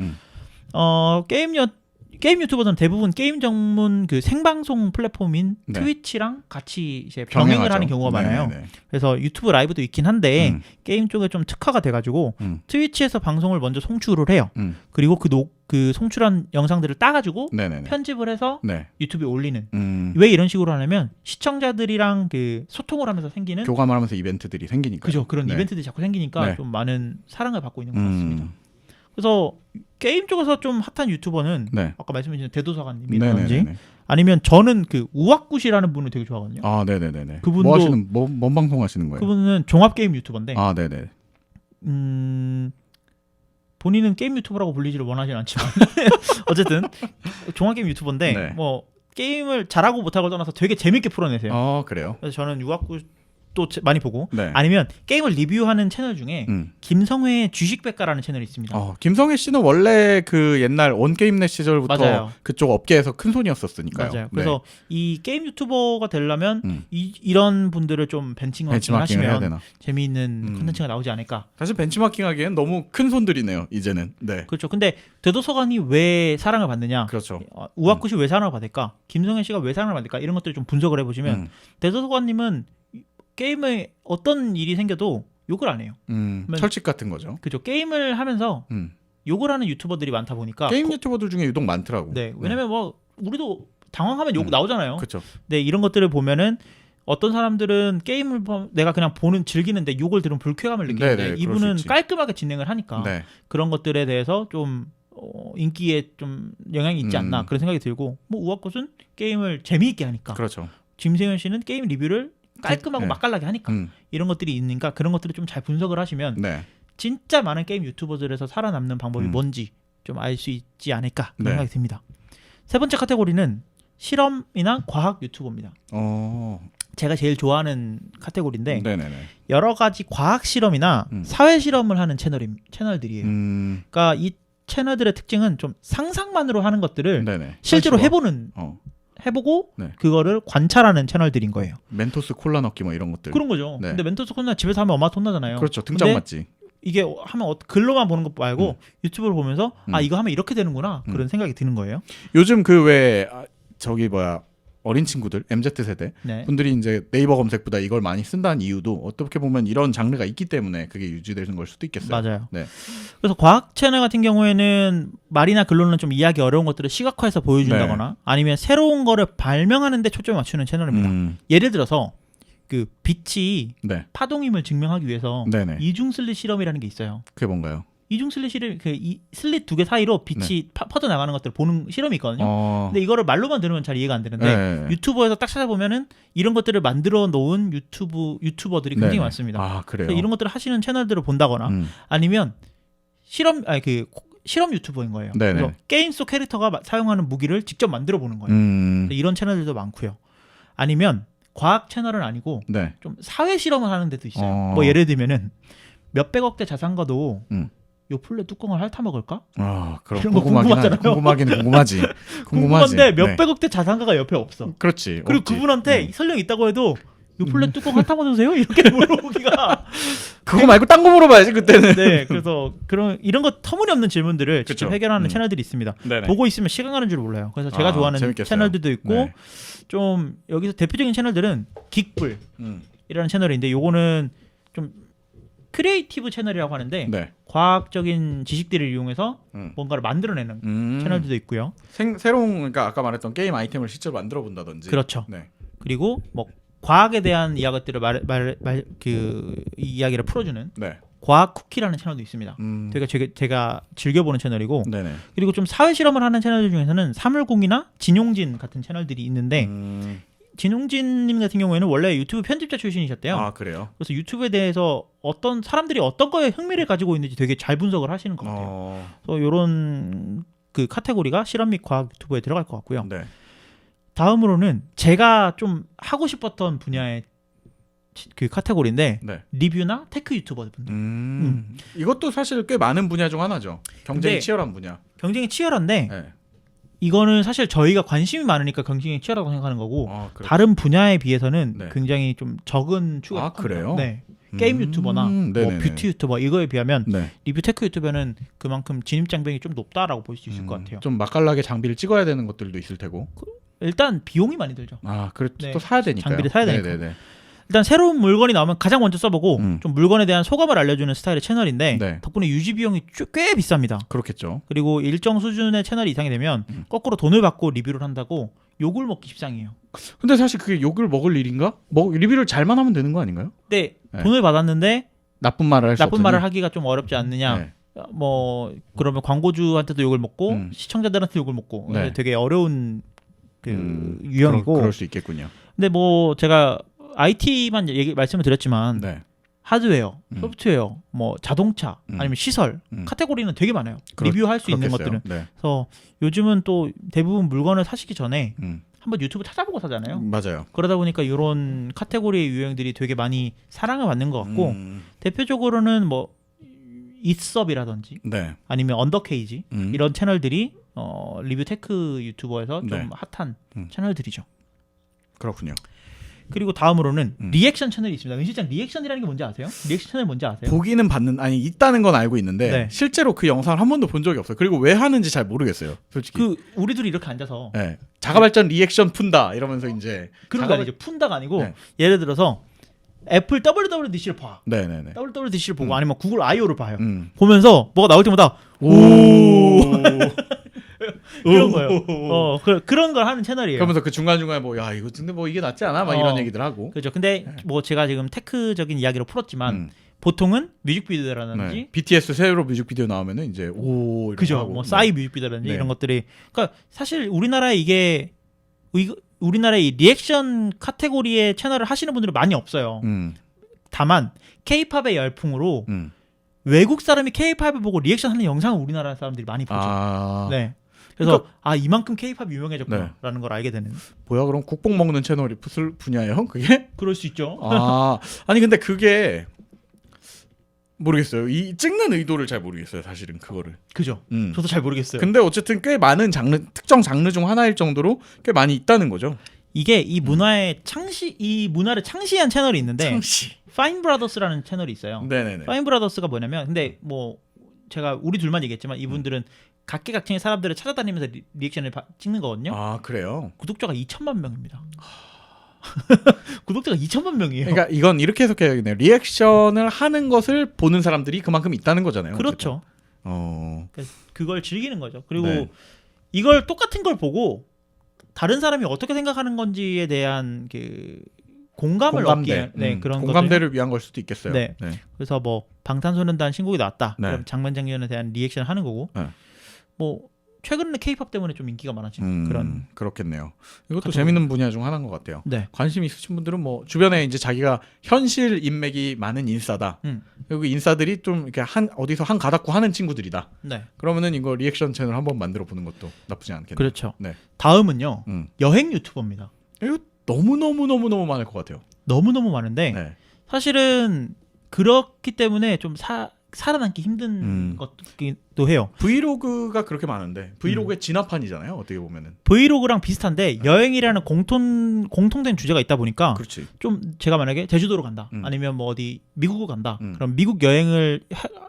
게임 유튜버들은 대부분 게임 전문 그 생방송 플랫폼인 트위치랑 같이 이제 병행을 하는 경우가 많아요. 그래서 유튜브 라이브도 있긴 한데 게임 쪽에 좀 특화가 돼가지고 트위치에서 방송을 먼저 송출을 해요. 그리고 그 송출한 영상들을 따가지고 편집을 해서 유튜브에 올리는. 왜 이런 식으로 하냐면 시청자들이랑 그 소통을 하면서 생기는 교감을 하면서 이벤트들이 생기니까. 그죠. 그런 이벤트들이 자꾸 생기니까 좀 많은 사랑을 받고 있는 것 같습니다. 그래서 게임 쪽에서 좀 핫한 유튜버는 아까 말씀해주신 대도서관님이라든지 아니면 저는 그 우악굿이라는 분을 되게 좋아하거든요. 아, 네네네. 그분도 뭔 방송 하시는 거예요? 그분은 종합 게임 유튜버인데. 아, 네네. 본인은 게임 유튜버라고 불리지를 원하지는 않지만 어쨌든 종합 게임 유튜버인데 뭐 게임을 잘하고 못하고 떠나서 되게 재밌게 풀어내세요. 그래요? 그래서 저는 우악굿 또 많이 보고 네. 아니면 게임을 리뷰하는 채널 중에 김성회의 주식백과라는 채널이 있습니다. 김성회 씨는 원래 그 옛날 온게임넷 시절부터 맞아요. 그쪽 업계에서 큰 손이었었으니까요. 맞아요. 그래서 이 게임 유튜버가 되려면 이런 분들을 좀 벤치마킹을 하시면 재미있는 콘텐츠가 나오지 않을까. 사실 벤치마킹하기엔 너무 큰 손들이네요. 이제는. 네. 그렇죠. 근데 대도서관이 왜 사랑을 받느냐? 그렇죠. 우악굿이 왜 사랑을 받을까? 김성회 씨가 왜 사랑을 받을까? 이런 것들을 좀 분석을 해보시면 대도서관님은 게임에 어떤 일이 생겨도 욕을 안 해요. 철칙 같은 거죠. 그죠. 게임을 하면서 욕을 하는 유튜버들이 많다 보니까 게임 유튜버들 중에 유독 많더라고. 네. 왜냐면 뭐 우리도 당황하면 욕 나오잖아요. 그렇죠. 네, 이런 것들을 보면은 어떤 사람들은 게임을 내가 그냥 즐기는데 욕을 들으면 불쾌감을 느끼는데 이분은 깔끔하게 진행을 하니까 그런 것들에 대해서 좀 인기에 좀 영향이 있지 않나 그런 생각이 들고 뭐 우악꽃은 게임을 재미있게 하니까 그렇죠. 김세현 씨는 게임 리뷰를 깔끔하고 맛깔나게 하니까 이런 것들이 있으니까 그런 것들을 좀 잘 분석을 하시면 진짜 많은 게임 유튜버들에서 살아남는 방법이 뭔지 좀 알 수 있지 않을까 그런 생각이 듭니다. 세 번째 카테고리는 실험이나 과학 유튜버입니다. 제가 제일 좋아하는 카테고리인데 여러 가지 과학 실험이나 사회 실험을 하는 채널들이에요. 그러니까 이 채널들의 특징은 좀 상상만으로 하는 것들을 실제로 해보고 그거를 관찰하는 채널들인 거예요. 멘토스 콜라 넣기 뭐 이런 것들. 그런 거죠. 근데 멘토스 콜라 집에서 하면 엄마한테 혼나잖아요. 그렇죠. 등장 맞지. 이게 하면 글로만 보는 것 말고 유튜브를 보면서 이거 하면 이렇게 되는구나 그런 생각이 드는 거예요. 요즘 그 왜 저기 뭐야 어린 친구들 MZ 세대 네. 분들이 이제 네이버 검색보다 이걸 많이 쓴다는 이유도 어떻게 보면 이런 장르가 있기 때문에 그게 유지되는 걸 수도 있겠어요. 맞아요. 네. 그래서 과학 채널 같은 경우에는 말이나 글로는 좀 이해하기 어려운 것들을 시각화해서 보여준다거나 아니면 새로운 거를 발명하는데 초점을 맞추는 채널입니다. 예를 들어서 그 빛이 네. 파동임을 증명하기 위해서 네네. 이중 슬릿 실험이라는 게 있어요. 그게 뭔가요? 이중 슬릿 실험, 슬릿 두 개 사이로 빛이 퍼져 나가는 것들을 보는 실험이 있거든요. 근데 이거를 말로만 들으면 잘 이해가 안 되는데 유튜버에서 딱 찾아보면은 이런 것들을 만들어 놓은 유튜버들이 굉장히 많습니다. 아, 그래요? 이런 것들을 하시는 채널들을 본다거나 아니면 실험 유튜버인 거예요. 그래서 게임 속 캐릭터가 사용하는 무기를 직접 만들어 보는 거예요. 이런 채널들도 많고요. 아니면 과학 채널은 아니고 좀 사회 실험을 하는 데도 있어요. 뭐 예를 들면은 몇백억대 자산가도 요플레 뚜껑을 핥아 먹을까? 아, 그럼 이런 거 궁금하잖아요. 궁금하지. 궁금한데 몇백억대 자산가가 옆에 없어. 그렇지. 그리고 없지. 그분한테 설령 있다고 해도 요플레 뚜껑 핥아 먹으세요? 이렇게 물어보기가 그거 말고 딴 거 물어봐야지 그때는. 네, 그래서 이런 거 터무니없는 질문들을 직접 해결하는 채널들이 있습니다. 네네. 보고 있으면 시간 가는 줄 몰라요. 그래서 제가 좋아하는 재밌겠어요. 채널들도 있고 좀 여기서 대표적인 채널들은 긱불이라는 채널인데 요거는 좀 크리에이티브 채널이라고 하는데 과학적인 지식들을 이용해서 뭔가를 만들어내는 채널들도 있고요. 새로운 그러니까 아까 말했던 게임 아이템을 실제로 만들어 본다든지. 그렇죠. 그리고 뭐 과학에 대한 이야기들을 이야기를 풀어주는 과학 쿠키라는 채널도 있습니다. 되게 제가 즐겨보는 채널이고 그리고 좀 사회 실험을 하는 채널들 중에서는 사물공이나 진용진 같은 채널들이 있는데 진용진님 같은 경우에는 원래 유튜브 편집자 출신이셨대요. 아, 그래요? 그래서 유튜브에 대해서 어떤 사람들이 어떤 거에 흥미를 가지고 있는지 되게 잘 분석을 하시는 것 같아요. 그래서 이런 그 카테고리가 실험 및 과학 유튜브에 들어갈 것 같고요. 다음으로는 제가 좀 하고 싶었던 분야의 그 카테고리인데 리뷰나 테크 유튜버 분들. 이것도 사실 꽤 많은 분야 중 하나죠. 경쟁이 치열한 분야. 경쟁이 치열한데 이거는 사실 저희가 관심이 많으니까 경쟁이 치열하다고 생각하는 거고 다른 분야에 비해서는 굉장히 좀 적은 추가. 아, 그래요? 게임 유튜버나 뭐 뷰티 유튜버 이거에 비하면 리뷰 테크 유튜버는 그만큼 진입 장벽이 좀 높다라고 볼 수 있을 것 같아요. 좀 맛깔나게 장비를 찍어야 되는 것들도 있을 테고. 일단 비용이 많이 들죠. 아, 그렇죠. 또 사야 되니까. 장비를 사야 되니까. 일단 새로운 물건이 나오면 가장 먼저 써보고 좀 물건에 대한 소감을 알려주는 스타일의 채널인데 덕분에 유지 비용이 꽤 비쌉니다. 그렇겠죠. 그리고 일정 수준의 채널이 이상이 되면 거꾸로 돈을 받고 리뷰를 한다고 욕을 먹기 십상이에요. 근데 사실 그게 욕을 먹을 일인가? 리뷰를 잘만 하면 되는 거 아닌가요? 네. 돈을 받았는데 나쁜 말을 하기가 좀 어렵지 않느냐. 뭐 그러면 광고주한테도 욕을 먹고 시청자들한테 욕을 먹고 되게 어려운 그 유형이고. 그럴 수 있겠군요. 근데 뭐 제가 IT만 말씀을 드렸지만 하드웨어, 소프트웨어, 뭐 자동차 아니면 시설 카테고리는 되게 많아요. 리뷰할 수 있는 것들은. 그래서 요즘은 또 대부분 물건을 사시기 전에 한번 유튜브 찾아보고 사잖아요. 맞아요. 그러다 보니까 이런 카테고리의 유형들이 되게 많이 사랑을 받는 것 같고 대표적으로는 뭐 이섭이라든지 아니면 언더케이지 이런 채널들이 리뷰 테크 유튜버에서 좀 핫한 채널들이죠. 그렇군요. 그리고 다음으로는 리액션 채널이 있습니다. 은 실장 리액션이라는 게 뭔지 아세요? 리액션 채널 뭔지 아세요? 보기는 있다는 건 알고 있는데 실제로 그 영상을 한 번도 본 적이 없어요. 그리고 왜 하는지 잘 모르겠어요. 솔직히. 우리 둘이 이렇게 앉아서 자가발전 리액션 푼다 이러면서 이제 그런 거 아니죠. 푼다가 아니고 예를 들어서 애플 WWDC를 봐. WWDC를 보고 아니면 구글 I/O를 봐요. 보면서 뭐가 나올 때마다 그런 거예요. 그런 걸 하는 채널이에요. 그러면서 그 중간중간에 이거 근데 이게 낫지 않아? 막 이런 얘기들 하고. 그렇죠. 근데 뭐 제가 지금 테크적인 이야기로 풀었지만 보통은 뮤직비디오라든지 BTS 새로 뮤직비디오 나오면은 이제 그죠. 하고. 뭐 싸이 뮤직비디오라든지 이런 것들이 그러니까 사실 우리나라에 우리나라의 리액션 카테고리의 채널을 하시는 분들은 많이 없어요. 다만 K-팝의 열풍으로 외국 사람이 K-팝을 보고 리액션하는 영상을 우리나라 사람들이 많이 보죠. 그래서 이만큼 K-팝이 유명해졌구나라는 걸 알게 되는. 뭐야 그럼 국뽕 먹는 채널이 분야예요? 그게? 그럴 수 있죠. 아니 근데 그게 모르겠어요. 이 찍는 의도를 잘 모르겠어요. 사실은 그거를. 그죠. 저도 잘 모르겠어요. 근데 어쨌든 꽤 많은 특정 장르 중 하나일 정도로 꽤 많이 있다는 거죠. 이게 이 문화의 이 문화를 창시한 채널이 있는데 파인 브라더스라는 채널이 있어요. 파인 브라더스가 뭐냐면 근데 뭐 제가 우리 둘만 얘기했지만 이분들은 각계각층의 사람들을 찾아다니면서 리액션을 찍는 거거든요. 아 그래요? 구독자가 2천만 명입니다. 구독자가 2천만 명이에요. 그러니까 이건 이렇게 해석해야겠네요. 리액션을 하는 것을 보는 사람들이 그만큼 있다는 거잖아요. 그렇죠. 어쨌든. 그걸 즐기는 거죠. 그리고 네. 이걸 똑같은 걸 보고 다른 사람이 어떻게 생각하는 건지에 대한 그 공감을 얻기 그런 공감대를 위한 걸 수도 있겠어요. 네. 그래서 뭐 방탄소년단 신곡이 나왔다. 네. 그럼 장면장면에 대한 리액션 하는 거고. 네. 뭐 최근에 K-팝 때문에 좀 인기가 많아진 그런. 그렇겠네요. 이것도 카테고리. 재밌는 분야 중 하나인 것 같아요. 네. 관심 있으신 분들은 뭐 주변에 이제 자기가 현실 인맥이 많은 인싸다. 그리고 인싸들이 좀 이렇게 어디서 한 가닥고 하는 친구들이다. 네. 그러면 이거 리액션 채널 한번 만들어 보는 것도 나쁘지 않겠네요. 그렇죠. 네. 다음은요. 여행 유튜버입니다. 이거 너무 많을 것 같아요. 너무너무 많은데 네. 사실은 그렇기 때문에 좀 살아남기 힘든 것도 해요. 브이로그가 그렇게 많은데 브이로그의 진화판이잖아요. 어떻게 보면은. 브이로그랑 비슷한데 여행이라는 공통된 주제가 있다 보니까 그렇지. 좀 제가 만약에 제주도로 간다. 아니면 뭐 어디 미국을 간다. 그럼 미국 여행을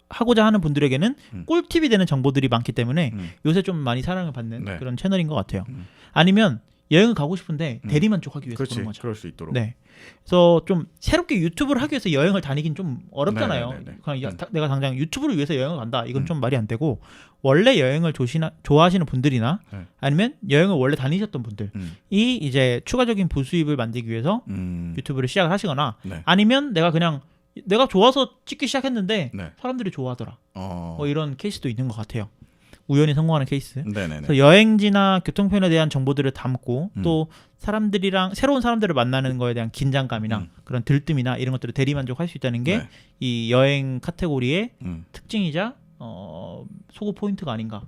하고자 하는 분들에게는 꿀팁이 되는 정보들이 많기 때문에 요새 좀 많이 사랑을 받는 네. 그런 채널인 것 같아요. 아니면 여행을 가고 싶은데 대리만족하기 위해서 그렇지. 그런 거죠. 그럴 수 있도록. 네. 그래서 좀 새롭게 유튜브를 하기 위해서 여행을 다니긴 좀 어렵잖아요. 네네네네. 그냥 내가 당장 유튜브를 위해서 여행을 간다. 이건 좀 말이 안 되고 원래 여행을 좋아하시는 분들이나 네. 아니면 여행을 원래 다니셨던 분들이 이제 추가적인 부수입을 만들기 위해서 유튜브를 시작을 하시거나 네. 아니면 내가 좋아서 찍기 시작했는데 네. 사람들이 좋아하더라. 뭐 이런 케이스도 있는 것 같아요. 우연히 성공하는 케이스. 네네네. 그래서 여행지나 교통편에 대한 정보들을 담고 또 새로운 사람들을 만나는 거에 대한 긴장감이나 그런 들뜸이나 이런 것들을 대리만족할 수 있다는 게 이 여행 카테고리의 특징이자 소구 포인트가 아닌가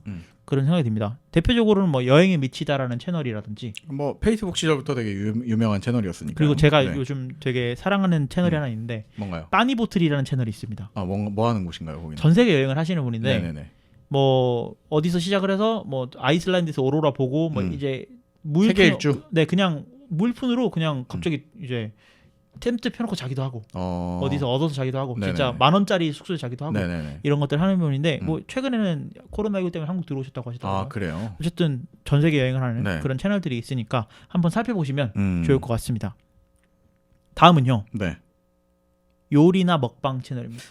그런 생각이 듭니다. 대표적으로는 뭐 여행에 미치다라는 채널이라든지 뭐 페이스북 시절부터 되게 유명한 채널이었으니까. 그리고 제가 요즘 되게 사랑하는 채널이 하나 있는데 뭔가요? 빠니보틀이라는 채널이 있습니다. 아, 뭐 하는 곳인가요, 거기는? 전 세계 여행을 하시는 분인데 네네네. 뭐 어디서 시작을 해서 뭐 아이슬란드에서 오로라 보고 뭐 이제 세계 일주. 네, 그냥 물품으로 그냥 갑자기 이제 텐트 펴놓고 자기도 하고 어디서 얻어서 자기도 하고 네네네. 진짜 10,000원짜리 숙소에 자기도 하고 네네네. 이런 것들 하는 분인데 뭐 최근에는 코로나19 때문에 한국 들어오셨다고 하시더라고요. 아, 그래요? 어쨌든 전 세계 여행을 하는 네. 그런 채널들이 있으니까 한번 살펴보시면 좋을 것 같습니다. 다음은요. 네. 요리나 먹방 채널입니다.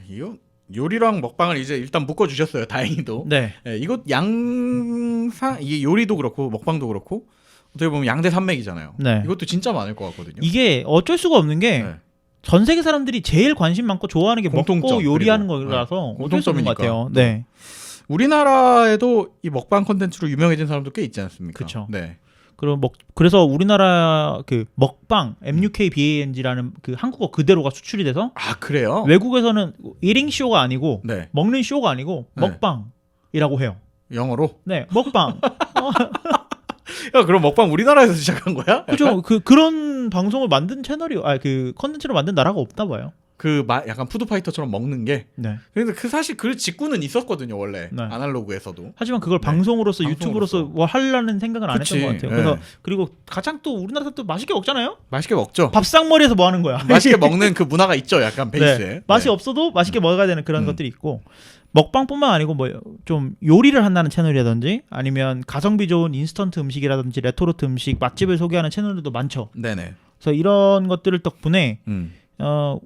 이거 요리랑 먹방을 이제 일단 묶어 주셨어요. 다행히도. 네. 네, 이거 이게 요리도 그렇고 먹방도 그렇고 어떻게 보면 양대 산맥이잖아요. 네. 이것도 진짜 많을 것 같거든요. 이게 어쩔 수가 없는 게 전 세계 사람들이 제일 관심 많고 좋아하는 게 공통점, 먹고 요리하는 그리고. 거라서 네. 어쩔 수 없는 것 같아요. 네. 우리나라에도 이 먹방 콘텐츠로 유명해진 사람도 꽤 있지 않습니까? 그쵸. 네. 그래서 우리나라 그 먹방 MUKBANG라는 그 한국어 그대로가 수출이 돼서 아, 그래요? 외국에서는 1인 쇼가 아니고 네. 먹는 쇼가 아니고 네. 먹방이라고 해요. 영어로? 네, 먹방. 야, 그럼 먹방 우리나라에서 시작한 거야? 그죠? 그런 방송을 만든 그 컨텐츠를 만든 나라가 없나 봐요. 약간 푸드파이터처럼 먹는 게. 네. 근데 사실 그 직구는 있었거든요, 원래. 네. 아날로그에서도. 하지만 그걸 네. 방송으로서 방송으로서. 유튜브로서 뭐 하려는 생각은 안 그치. 했던 것 같아요. 네. 그래서 그리고 가장 또 우리나라 사람 또 맛있게 먹잖아요. 맛있게 먹죠. 밥상머리에서 뭐 하는 거야? 맛있게 먹는 그 문화가 있죠, 약간 베이스에. 네. 맛이 없어도 맛있게 먹어야 되는 그런 것들이 있고 먹방뿐만 아니고 뭐 좀 요리를 한다는 채널이라든지 아니면 가성비 좋은 인스턴트 음식이라든지 레토르트 음식 맛집을 소개하는 채널들도 많죠. 네네. 그래서 이런 것들을 덕분에 좀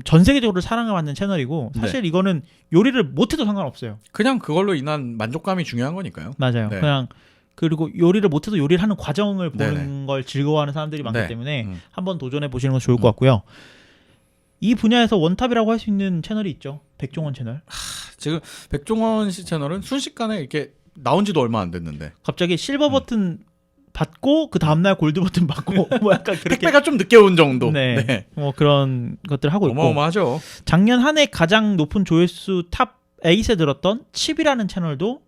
전 세계적으로 사랑을 받는 채널이고 사실 이거는 요리를 못해도 상관없어요. 그냥 그걸로 인한 만족감이 중요한 거니까요. 맞아요. 네. 그냥 그리고 요리를 못해도 요리를 하는 과정을 보는 네네. 걸 즐거워하는 사람들이 많기 네. 때문에 한번 도전해 보시는 건 좋을 것 같고요. 이 분야에서 원탑이라고 할 수 있는 채널이 있죠. 백종원 채널. 지금 백종원 씨 채널은 순식간에 이렇게 나온 지도 얼마 안 됐는데 갑자기 실버 버튼 받고 그 다음날 골드 버튼 받고 뭐 약간 그렇게 택배가 좀 늦게 온 정도. 네. 뭐 그런 것들 하고 있고 어마어마하죠. 작년 한 해 가장 높은 조회수 탑 8에 들었던 칩이라는 채널도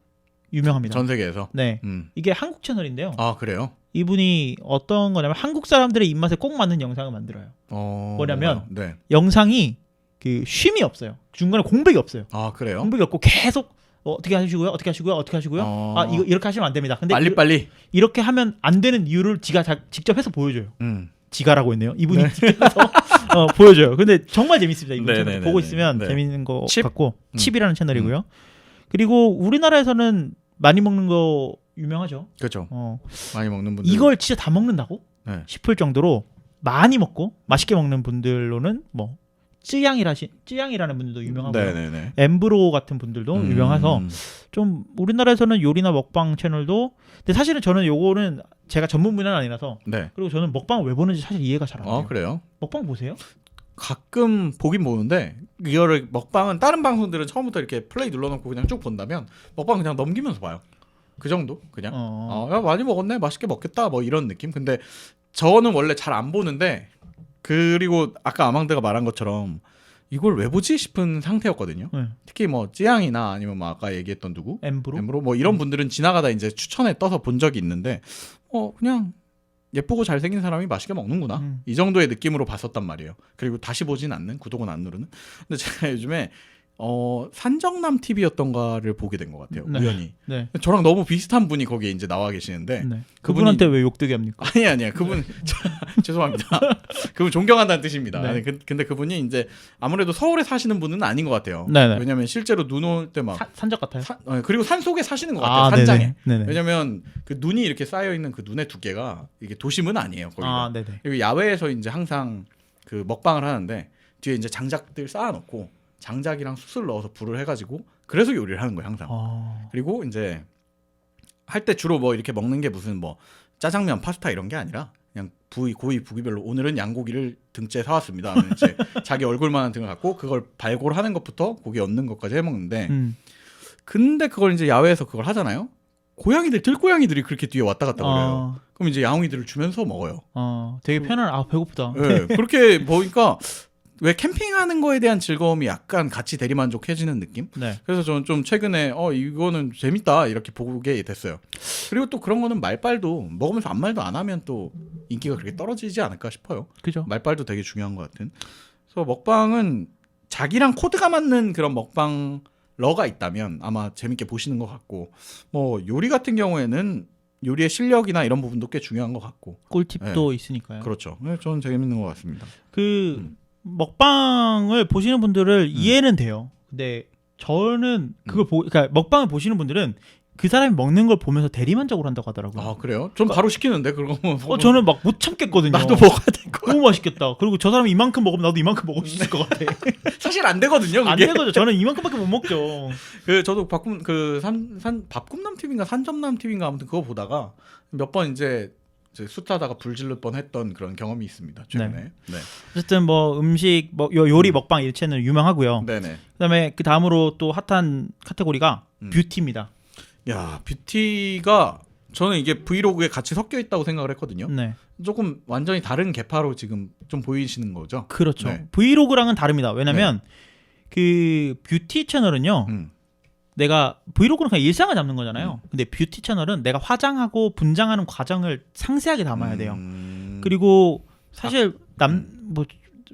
유명합니다. 전 세계에서. 네. 이게 한국 채널인데요. 아, 그래요? 이분이 어떤 거냐면 한국 사람들의 입맛에 꼭 맞는 영상을 만들어요. 뭐냐면 네. 영상이 그 쉼이 없어요. 중간에 공백이 없어요. 아, 그래요? 공백이 없고 계속 어떻게 하시고요? 어떻게 하시고요? 어떻게 하시고요? 아, 이거 이렇게 하시면 안 됩니다. 근데 빨리. 이렇게 하면 안 되는 이유를 지가 직접 해서 보여줘요. 지가라고 했네요. 이분이 네. 찍어서 보여줘요. 근데 정말 재밌습니다. 이분 채널 네네네네. 보고 있으면 네. 재밌는 거 칩? 같고 칩이라는 채널이고요. 그리고 우리나라에서는 많이 먹는 거 유명하죠. 그렇죠. 많이 먹는 분들. 이걸 진짜 다 먹는다고 네. 싶을 정도로 많이 먹고 맛있게 먹는 분들로는 뭐 쯔양이라는 분들도 유명하고요. 네네네. 엠브로 같은 분들도 유명해서 좀 우리나라에서는 요리나 먹방 채널도 근데 사실은 저는 요거는 제가 전문 분야는 아니라서 네. 그리고 저는 먹방을 왜 보는지 사실 이해가 잘 안 돼요. 그래요? 먹방 보세요? 가끔 보긴 보는데 이거를 먹방은 다른 방송들은 처음부터 이렇게 플레이 눌러놓고 그냥 쭉 본다면 먹방 그냥 넘기면서 봐요. 그 정도 그냥 야, 많이 먹었네 맛있게 먹겠다 뭐 이런 느낌. 근데 저는 원래 잘 안 보는데 그리고 아까 아망드가 말한 것처럼 이걸 왜 보지 싶은 상태였거든요. 네. 특히 뭐 찌양이나 아니면 뭐 아까 얘기했던 누구 엠브로 뭐 이런 분들은 지나가다 이제 추천에 떠서 본 적이 있는데 그냥 예쁘고 잘생긴 사람이 맛있게 먹는구나 이 정도의 느낌으로 봤었단 말이에요. 그리고 다시 보진 않는 구독은 안 누르는. 근데 제가 요즘에 산정남 TV였던가를 보게 된 것 같아요. 네. 우연히. 네. 저랑 너무 비슷한 분이 거기에 이제 나와 계시는데 네. 그분한테 왜 욕되게 합니까? 아니야 그분 죄송합니다. 그분 존경한다는 뜻입니다. 네. 아니, 근데 그분이 이제 아무래도 서울에 사시는 분은 아닌 것 같아요. 네네. 왜냐면 실제로 눈 올 때 막 산적 같아요. 그리고 산 속에 사시는 것 같아요. 산장에. 네네. 왜냐면 그 눈이 이렇게 쌓여 있는 그 눈의 두께가 이게 도심은 아니에요. 거기가. 네네. 그리고 야외에서 이제 항상 그 먹방을 하는데 뒤에 이제 장작들 쌓아놓고 장작이랑 숯을 넣어서 불을 해가지고 그래서 요리를 하는 거예요 항상. 그리고 이제 할 때 주로 뭐 이렇게 먹는 게 무슨 뭐 짜장면, 파스타 이런 게 아니라 그냥 고기 부위별로 오늘은 양고기를 등째 사왔습니다. 하면 이제 자기 얼굴만한 등을 갖고 그걸 발골하는 것부터 고기 얹는 것까지 해먹는데 근데 그걸 이제 야외에서 그걸 하잖아요. 들고양이들이 그렇게 뒤에 왔다 갔다 그래요. 그럼 이제 야옹이들을 주면서 먹어요. 되게 편한 배고프다. 네, 그렇게 보니까 왜 캠핑하는 거에 대한 즐거움이 약간 같이 대리만족해지는 느낌? 네. 그래서 저는 좀 최근에 이거는 재밌다 이렇게 보게 됐어요. 그리고 또 그런 거는 말빨도 먹으면서 아무 말도 안 하면 또 인기가 그렇게 떨어지지 않을까 싶어요. 그죠. 말빨도 되게 중요한 것 같은. 그래서 먹방은 자기랑 코드가 맞는 그런 먹방러가 있다면 아마 재밌게 보시는 것 같고 뭐 요리 같은 경우에는 요리의 실력이나 이런 부분도 꽤 중요한 것 같고 꿀팁도 있으니까요. 그렇죠. 네, 저는 재밌는 것 같습니다. 먹방을 보시는 분들을 이해는 돼요. 근데 저는 그걸 그러니까 먹방을 보시는 분들은 그 사람이 먹는 걸 보면서 대리만족을 한다고 하더라고요. 아 그래요? 전 바로 시키는데 그런 거. 저는 막 못 참겠거든요. 나도 먹어야 될 거야. 너무 맛있겠다. 그리고 저 사람이 이만큼 먹으면 나도 이만큼 먹을 수 있을 것 같아. 사실 안 되거든요. 그게. 안 되거든요. 저는 이만큼밖에 못 먹죠. 저도 밥꿈남 TV인가 산점남 TV인가 아무튼 그거 보다가 몇 번 이제 숯하다가 불 질를 뻔했던 그런 경험이 있습니다. 최근에. 네. 어쨌든 뭐 음식, 요리 먹방 이 채널 유명하고요. 네네. 그다음에 그 다음으로 또 핫한 카테고리가 뷰티입니다. 야 뷰티가 저는 이게 브이로그에 같이 섞여 있다고 생각을 했거든요. 네. 조금 완전히 다른 계파로 지금 좀 보이시는 거죠. 그렇죠. 네. 브이로그랑은 다릅니다. 왜냐면 그 뷰티 채널은요. 내가 브이로그는 그냥 일상을 담는 거잖아요. 근데 뷰티 채널은 내가 화장하고 분장하는 과정을 상세하게 담아야 돼요. 그리고 사실 뭐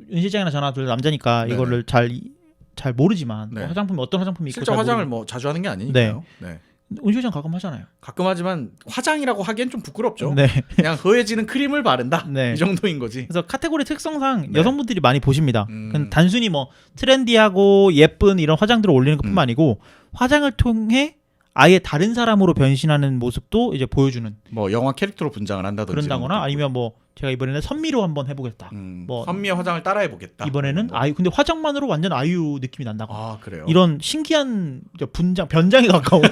윤실장이나 저나 둘 남자니까 네네. 이거를 잘 모르지만 네. 화장품이 어떤 화장품이 있고 실제 화장을 뭐 자주 하는 게 아니니까요. 네. 윤실장 가끔 하잖아요. 가끔 하지만 화장이라고 하기엔 좀 부끄럽죠. 네. 그냥 허해지는 크림을 바른다. 네. 이 정도인 거지. 그래서 카테고리 특성상 네. 여성분들이 많이 보십니다. 그냥 단순히 뭐 트렌디하고 예쁜 이런 화장들을 올리는 것뿐만 아니고 화장을 통해 아예 다른 사람으로 변신하는 모습도 이제 보여주는 뭐 영화 캐릭터로 분장을 한다든지 그런다거나 아니면 뭐 제가 이번에는 선미로 한번 해보겠다. 뭐 선미의 화장을 따라해 보겠다. 이번에는 뭐. 아유 근데 화장만으로 완전 아이유 느낌이 난다고. 아 그래요. 이런 신기한 변장에 가까운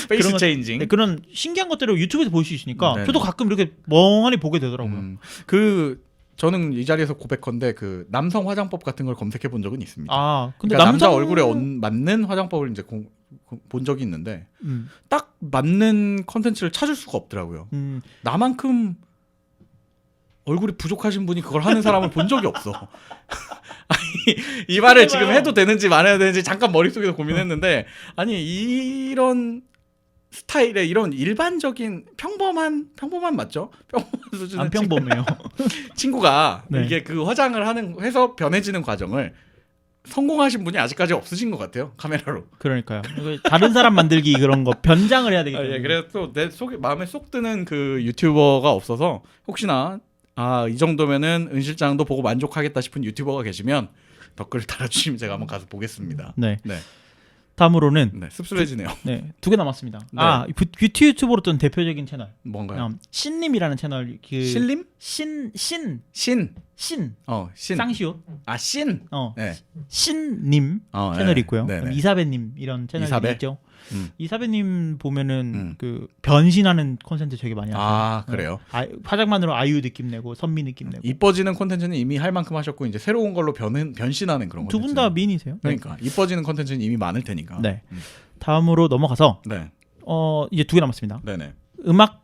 페이스 체인징. 네, 그런 신기한 것들을 유튜브에서 볼 수 있으니까 네네. 저도 가끔 이렇게 멍하니 보게 되더라고요. 저는 이 자리에서 고백컨대 그 남성 화장법 같은 걸 검색해 본 적은 있습니다. 아 근데 그러니까 남자 얼굴에 맞는 화장법을 이제 본 적이 있는데 딱 맞는 컨텐츠를 찾을 수가 없더라고요. 나만큼 얼굴이 부족하신 분이 그걸 하는 사람을 본 적이 없어. 아니, 이 말을 지금 해도 되는지 말아야 되는지 잠깐 머릿속에서 고민했는데 아니 이런 스타일의 이런 일반적인 평범한 맞죠? 평범한 수준의 안 평범해요. 친구가 네. 이게 그 화장을 해서 변해지는 과정을 성공하신 분이 아직까지 없으신 것 같아요. 카메라로. 그러니까요. 다른 사람 만들기 그런 거 변장을 해야 되기 때문에. 예, 그래서 또 내 속에 마음에 쏙 드는 그 유튜버가 없어서 혹시나 아, 이 정도면은 은 실장도 보고 만족하겠다 싶은 유튜버가 계시면 댓글을 달아주시면 제가 한번 가서 보겠습니다. 네. 네. 다음으로는 네, 씁쓸해지네요. 네, 2개 남았습니다. 네. 아, 뷰티 유튜버로 좀 대표적인 채널. 뭔가요? 신님이라는 채널. 그 신림? 신. 신. 신. 신. 쌍시옷. 아, 신. 네. 네. 신님 네. 채널이 있고요. 네네. 이사배님 이런 채널이 이사배? 있죠. 음. 이사배님 보면은 그 변신하는 콘텐츠 되게 많이 하세요. 아, 그래요? 화장만으로 아이유 느낌 내고 선미 느낌 내고. 이뻐지는 콘텐츠는 이미 할 만큼 하셨고 이제 새로운 걸로 변신하는 그런 콘텐츠. 두 분 다 미인이세요. 그러니까 이뻐지는 콘텐츠는 이미 많을 테니까. 네. 다음으로 넘어가서 네. 이제 2개 남았습니다. 네네. 음악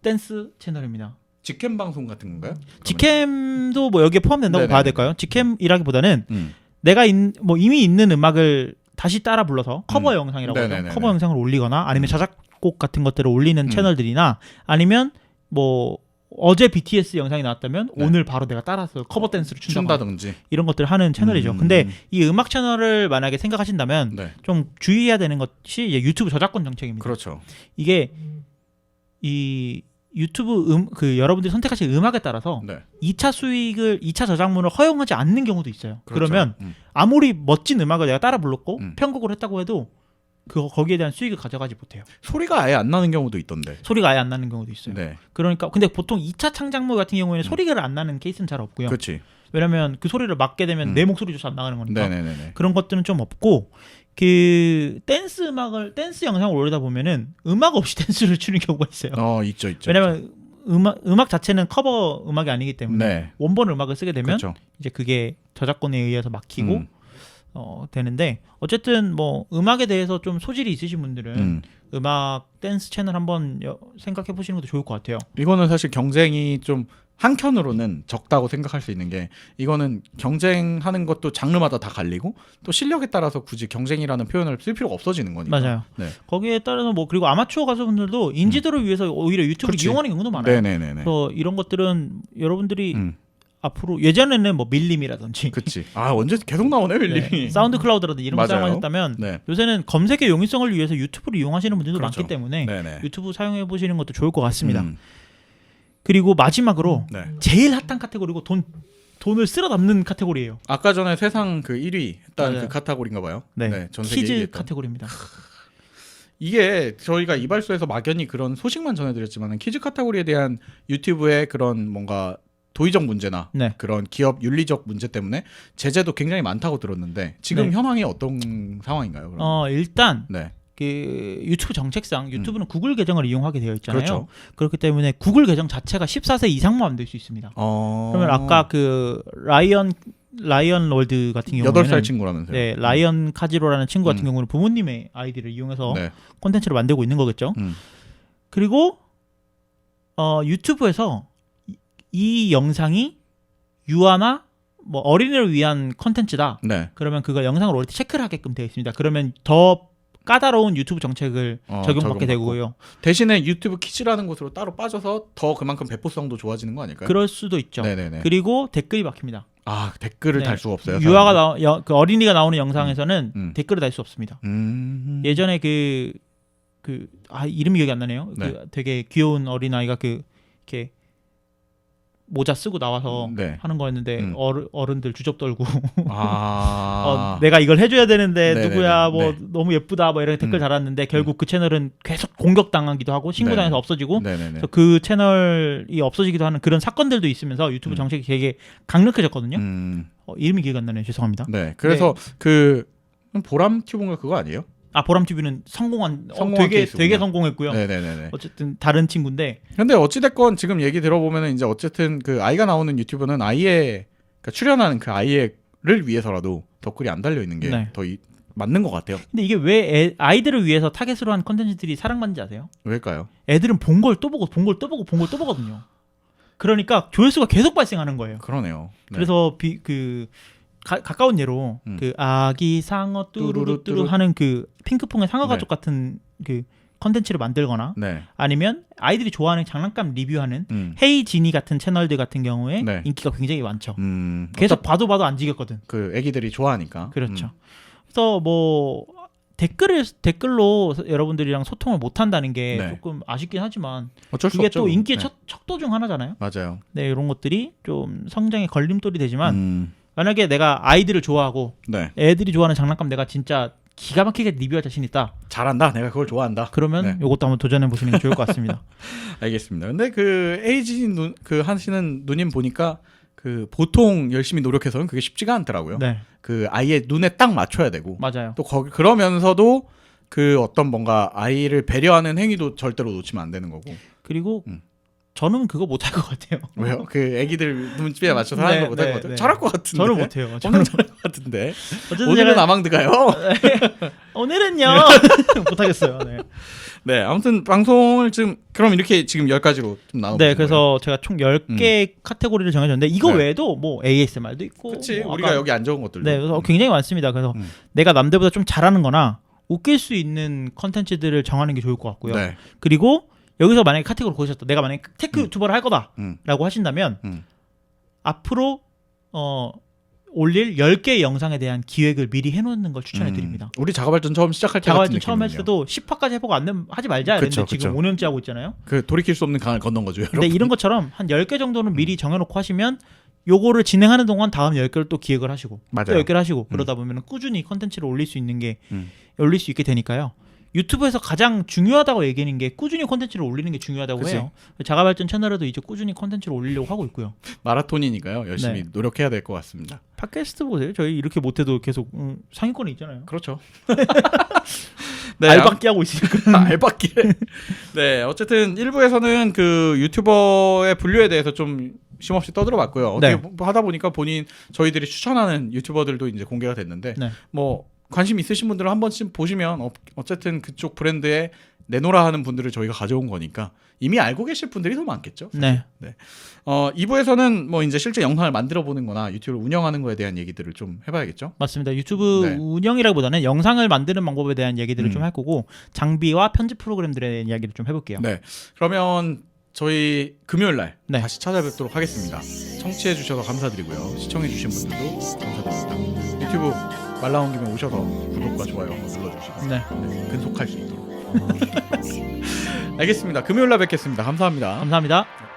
댄스 채널입니다. 직캠 방송 같은 건가요? 직캠도 뭐 여기에 포함된다고 네네네. 봐야 될까요? 직캠이라기보다는 음. 내가 뭐 이미 있는 음악을 다시 따라 불러서 커버 영상이라고 하죠. 네네네네. 커버 영상을 올리거나 아니면 자작곡 같은 것들을 올리는 채널들이나 아니면 뭐 어제 BTS 영상이 나왔다면 네. 오늘 바로 내가 따라서 커버 댄스를 춘다든지. 이런 것들을 하는 채널이죠. 근데 이 음악 채널을 만약에 생각하신다면 네. 좀 주의해야 되는 것이 이제 유튜브 저작권 정책입니다. 그렇죠. 이게 이 유튜브 그 여러분들이 선택하신 음악에 따라서 네. 2차 저작물을 허용하지 않는 경우도 있어요. 그렇죠. 그러면 아무리 멋진 음악을 내가 따라 불렀고 편곡을 했다고 해도 거기에 대한 수익을 가져가지 못해요. 소리가 아예 안 나는 경우도 있던데. 소리가 아예 안 나는 경우도 있어요. 네. 그러니까 근데 보통 2차 창작물 같은 경우에는 소리가 안 나는 케이스는 잘 없고요. 그렇지. 왜냐면 그 소리를 막게 되면 내 목소리조차 안 나가는 거니까. 네네네. 그런 것들은 좀 없고 그 댄스 영상을 올리다 보면은 음악 없이 댄스를 추는 경우가 있어요. 있죠. 왜냐면 음악 자체는 커버 음악이 아니기 때문에 네. 원본 음악을 쓰게 되면 그렇죠. 이제 그게 저작권에 의해서 막히고 되는데 어쨌든 뭐 음악에 대해서 좀 소질이 있으신 분들은 음악 댄스 채널 한번 생각해 보시는 것도 좋을 것 같아요. 이거는 사실 경쟁이 좀 한켠으로는 적다고 생각할 수 있는 게 이거는 경쟁하는 것도 장르마다 다 갈리고 또 실력에 따라서 굳이 경쟁이라는 표현을 쓸 필요가 없어지는 거니까. 맞아요. 네. 거기에 따라서 뭐 그리고 아마추어 가수분들도 인지도를 위해서 오히려 유튜브를 그렇지. 이용하는 경우도 많아요. 네네네. 그래서 이런 것들은 여러분들이 앞으로 예전에는 뭐 밀림이라든지 그치. 아 언제 계속 나오네 밀림이. 네, 사운드 클라우드라든지 이런 거 맞아요. 사용하셨다면 네. 요새는 검색의 용이성을 위해서 유튜브를 이용하시는 분들도 그렇죠. 많기 때문에 네네. 유튜브 사용해 보시는 것도 좋을 것 같습니다. 그리고 마지막으로 네. 제일 핫한 카테고리고 돈을 쓸어 담는 카테고리예요. 아까 전에 세상 그 1위 했던 맞아요. 그 카테고리인가 봐요. 네, 전 세계 키즈 1위 했던. 카테고리입니다. 이게 저희가 이발소에서 막연히 그런 소식만 전해드렸지만 키즈 카테고리에 대한 유튜브의 그런 뭔가 도의적 문제나 네. 그런 기업 윤리적 문제 때문에 제재도 굉장히 많다고 들었는데 지금 네. 현황이 어떤 상황인가요? 그러면? 일단 네. 그 유튜브 정책상 유튜브는 구글 계정을 이용하게 되어 있잖아요. 그렇죠. 그렇기 때문에 구글 계정 자체가 14세 이상만 만들 수 있습니다. 그러면 아까 그 라이언 롤드 같은 경우는 8살 친구라면서요. 네, 라이언 카지로라는 친구 같은 경우는 부모님의 아이디를 이용해서 네. 콘텐츠를 만들고 있는 거겠죠. 그리고 유튜브에서 이 영상이 유아나 뭐 어린이를 위한 콘텐츠다. 네. 그러면 그걸 영상을 올릴 때 체크를 하게끔 되어 있습니다. 그러면 더 까다로운 유튜브 정책을 적용받게 적용받고. 되고요. 대신에 유튜브 키즈라는 곳으로 따로 빠져서 더 그만큼 배포성도 좋아지는 거 아닐까요? 그럴 수도 있죠. 네네네. 그리고 댓글이 막힙니다. 아 댓글을 네. 달 수가 없어요. 유아가 그 어린이가 나오는 영상에서는 댓글을 달 수 없습니다. 예전에 이름이 기억이 안 나네요. 네. 그 되게 귀여운 어린 아이가 이렇게 모자 쓰고 나와서 네. 하는 거였는데 어른들 주접 떨고 아 내가 이걸 해줘야 되는데 네네네. 누구야 뭐 네. 너무 예쁘다 뭐 이렇게 댓글 달았는데 결국 그 채널은 계속 공격당하기도 하고 신고당해서 네네. 없어지고 네네네. 그래서 그 채널이 없어지기도 하는 그런 사건들도 있으면서 유튜브 정책이 되게 강력해졌거든요. 이름이 기억이 안 나네요. 죄송합니다. 네. 그래서 그 보람 튜브인가 그거 아니에요? 보람 TV는 성공한 성공한 되게 케이스군요. 성공했고요. 네네네. 어쨌든 다른 친구인데 근데 어찌 됐건 지금 얘기 들어보면은 이제 어쨌든 그 아이가 나오는 유튜브는 아이의 그러니까 출연하는 그 아이를 위해서라도 댓글이 안 달려 있는 게 네. 더 맞는 것 같아요. 근데 이게 왜 아이들을 위해서 타겟으로 한 컨텐츠들이 사랑받는지 아세요? 왜일까요? 애들은 본 걸 또 보고 본 걸 또 보고 본 걸 또 보거든요. 그러니까 조회수가 계속 발생하는 거예요. 그러네요. 네. 그래서 가까운 예로 그 아기 상어 뚜루루뚜루 하는 그 핑크퐁의 상어 가족 같은 그 컨텐츠를 만들거나 네. 아니면 아이들이 좋아하는 장난감 리뷰하는 헤이 지니 같은 채널들 같은 경우에 네. 인기가 굉장히 많죠. 계속 봐도 안 지겹거든. 그 애기들이 좋아하니까. 그렇죠. 그래서 뭐 댓글로 여러분들이랑 소통을 못 한다는 게 네. 조금 아쉽긴 하지만 어쩔 수 그게 없죠. 또 인기의 네. 척도 중 하나잖아요. 맞아요. 네, 이런 것들이 좀 성장의 걸림돌이 되지만 만약에 내가 아이들을 좋아하고 네. 애들이 좋아하는 장난감 내가 진짜 기가 막히게 리뷰할 자신 있다. 잘한다. 내가 그걸 좋아한다. 그러면 네. 이것도 한번 도전해 보시는 게 좋을 것 같습니다. 알겠습니다. 근데 그 에이지 그 하시는 누님 보니까 그 보통 열심히 노력해서는 그게 쉽지가 않더라고요. 네, 그 아이의 눈에 딱 맞춰야 되고 맞아요. 또 그러면서도 그 어떤 뭔가 아이를 배려하는 행위도 절대로 놓치면 안 되는 거고. 그리고 저는 그거 못할 것 같아요. 왜요? 그 애기들 눈빛에 맞춰서 하는 거 못할 것 같아요. 잘할 것 같은데. 저는 못해요. 엄청 잘할 것 같은데. 어쨌든 오늘은 제가 아망드가요. 오늘은요 못하겠어요. 네. 네, 아무튼 방송을 그럼 이렇게 지금 10가지로 좀 나눠. 네, 그래서 제가 총 10개 카테고리를 정해줬는데 이거 네. 외에도 뭐 ASMR도 있고 그렇지. 뭐 우리가 여기 안 적은 것들도. 네, 그래서 굉장히 많습니다. 그래서 내가 남들보다 좀 잘하는 거나 웃길 수 있는 컨텐츠들을 정하는 게 좋을 것 같고요. 네. 그리고 여기서 만약에 카테고리 고르셨다. 내가 만약에 테크 유튜버를 할 거다라고 하신다면 앞으로 올릴 10개의 영상에 대한 기획을 미리 해놓는 걸 추천해 드립니다. 우리 자가발전 처음 시작할 때 자가발전 처음 했을 때도 10화까지 해보고 하지 말자 이랬는데 그쵸. 지금 5년째 하고 있잖아요. 그 돌이킬 수 없는 강을 건넌 거죠. 근데 이런 것처럼 한 10개 정도는 미리 정해놓고 하시면 요거를 진행하는 동안 다음 10개를 또 기획을 하시고 맞아요. 또 10개를 하시고 그러다 보면 꾸준히 컨텐츠를 올릴 수 있는 게 올릴 수 있게 되니까요. 유튜브에서 가장 중요하다고 얘기하는 게 꾸준히 콘텐츠를 올리는 게 중요하다고 그치. 해요. 자가발전 채널에도 이제 꾸준히 콘텐츠를 올리려고 하고 있고요. 마라톤이니까요. 열심히 네. 노력해야 될 것 같습니다. 팟캐스트 보세요. 저희 이렇게 못해도 계속 상위권에 있잖아요. 그렇죠. 네, 알박기 하고 있으니까. 알박기. 네, 어쨌든 1부에서는 그 유튜버의 분류에 대해서 좀 쉼없이 떠들어봤고요. 어떻게 하다 보니까 저희들이 추천하는 유튜버들도 이제 공개가 됐는데 네. 뭐 관심 있으신 분들은 한 번씩 보시면 어쨌든 그쪽 브랜드에 내놓으라 하는 분들을 저희가 가져온 거니까 이미 알고 계실 분들이 더 많겠죠. 네. 2부에서는 뭐 이제 실제 영상을 만들어 보는 거나 유튜브를 운영하는 거에 대한 얘기들을 좀 해봐야겠죠. 맞습니다. 유튜브 네. 운영이라기보다는 영상을 만드는 방법에 대한 얘기들을 좀 할 거고 장비와 편집 프로그램들에 대한 이야기를 좀 해볼게요. 네. 그러면 저희 금요일 날 네. 다시 찾아뵙도록 하겠습니다. 청취해 주셔서 감사드리고요. 시청해 주신 분들도 감사드립니다. 유튜브 말 나온 김에 오셔서 구독과 좋아요 한번 눌러주시고 네. 근속할 수 있도록. 알겠습니다. 금요일 날 뵙겠습니다. 감사합니다. 감사합니다.